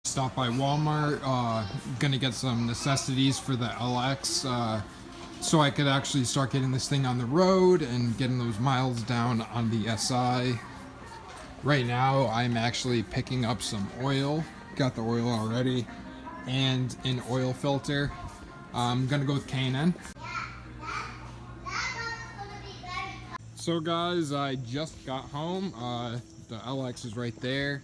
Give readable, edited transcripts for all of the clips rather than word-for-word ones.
Stop by Walmart, gonna get some necessities for the LX, so I could actually start getting this thing on the road and getting those miles down on the SI. Right now, I'm actually picking up some oil. Got the oil already, and an oil filter. I'm gonna go with K&N. So guys, I just got home. The LX is right there.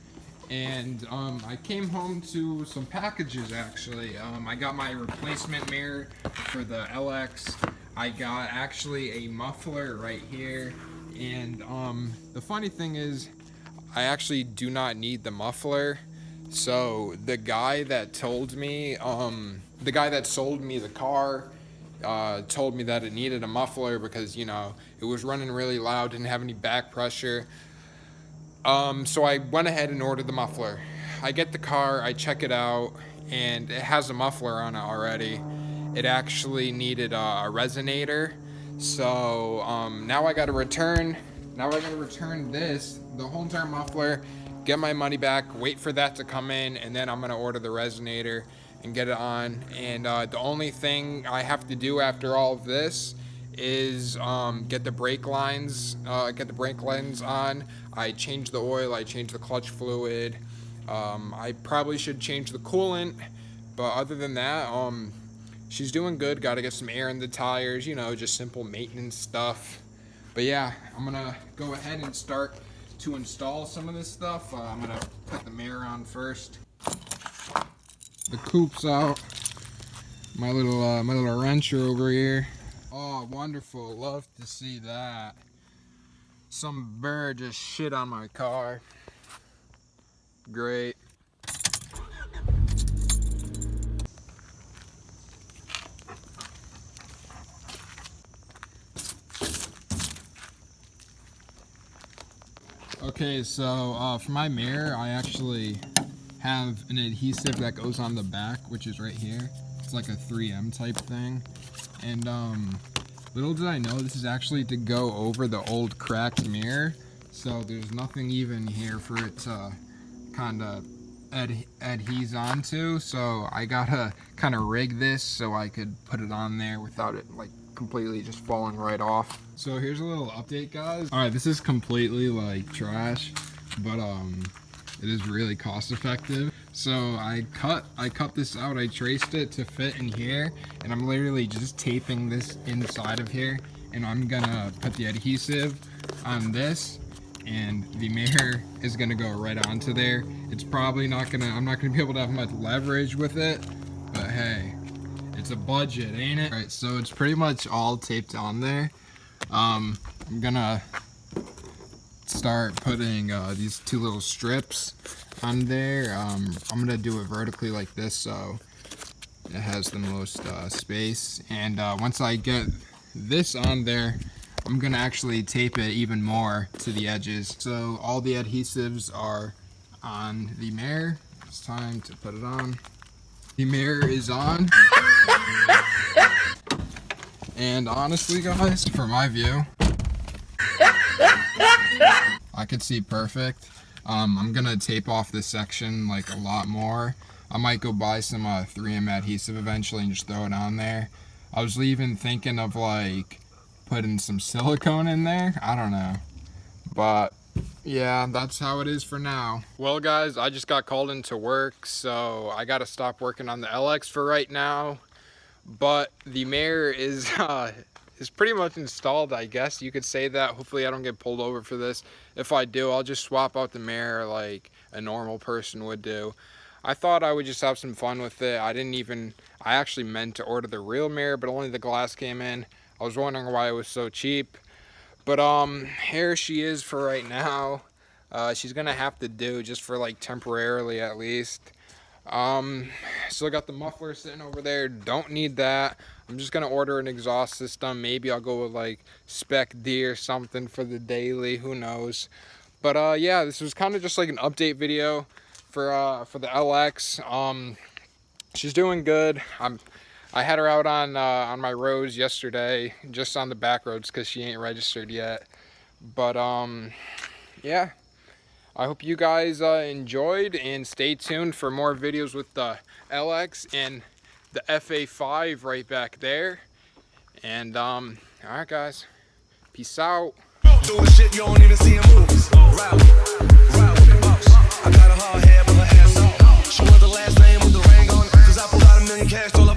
And I came home to some packages actually. I got my replacement mirror for the LX. I got actually a muffler right here. And the funny thing is, I actually do not need the muffler. So the guy that told me, the guy that sold me the car, told me that it needed a muffler because, you know, it was running really loud, didn't have any back pressure. So I went ahead and ordered the muffler. I get the car, I check it out, and it has a muffler on it already. It actually needed a resonator. So now I gotta return. Now I gotta return this, the whole entire muffler, get my money back, wait for that to come in, and then I'm gonna order the resonator and get it on. And the only thing I have to do after all of this is get the brake lines on. I change the oil, I change the clutch fluid. I probably should change the coolant, but other than that, she's doing good. Got to get some air in the tires, you know, just simple maintenance stuff. But yeah, I'm gonna go ahead and start to install some of this stuff. I'm gonna put the mirror on first. The coup's out. My little wrencher over here. Oh, wonderful. Love to see that. Some bird just shit on my car. Great. Okay, so for my mirror, I actually have an adhesive that goes on the back, which is right here. It's like a 3M type thing. And little did I know, this is actually to go over the old cracked mirror. So there's nothing even here for it to kind of adhese onto. So I gotta kind of rig this so I could put it on there without it like completely just falling right off. So here's a little update, guys. All right, this is completely like trash, but it is really cost effective. So I cut this out, I traced it to fit in here, and I'm literally just taping this inside of here, and I'm gonna put the adhesive on this, and the mirror is gonna go right onto there. It's probably not gonna, I'm not gonna be able to have much leverage with it, but hey, it's a budget, ain't it? All right, so it's pretty much all taped on there. I'm gonna start putting these two little strips on there. I'm gonna do it vertically like this so it has the most space, and once I get this on there, I'm gonna actually tape it even more to the edges. So all the adhesives are on the mirror. It's time to put it on. The mirror is on. And honestly, guys, for my view, I could see perfect. I'm gonna tape off this section like a lot more. I might go buy some 3M adhesive eventually and just throw it on there. I was even thinking of like putting some silicone in there. I don't know. But yeah, that's how it is for now. Well guys, I just got called into work, so I gotta stop working on the LX for right now. But the mirror is pretty much installed, I guess you could say that. Hopefully I don't get pulled over for this. If I do, I'll just swap out the mirror like a normal person would do. I thought I would just have some fun with it. I actually meant to order the real mirror, but only the glass came in. I was wondering why it was so cheap. But here she is for right now. She's gonna have to do just for like temporarily at least. Still got the muffler sitting over there, don't need that. I'm just gonna order an exhaust system. Maybe I'll go with like Spec D or something for the daily, who knows. But yeah, this was kind of just like an update video for the LX. She's doing good. I had her out on my roads yesterday, just on the back roads because she ain't registered yet. But yeah, I hope you guys enjoyed, and stay tuned for more videos with the LX and the FA5 right back there. And alright guys, peace out. Doing shit you don't even see in movies. Ride with me, boss. I got a hard head, but her ass off. She want the last name with the ring on it, 'cause I pulled out $1 million cash, told her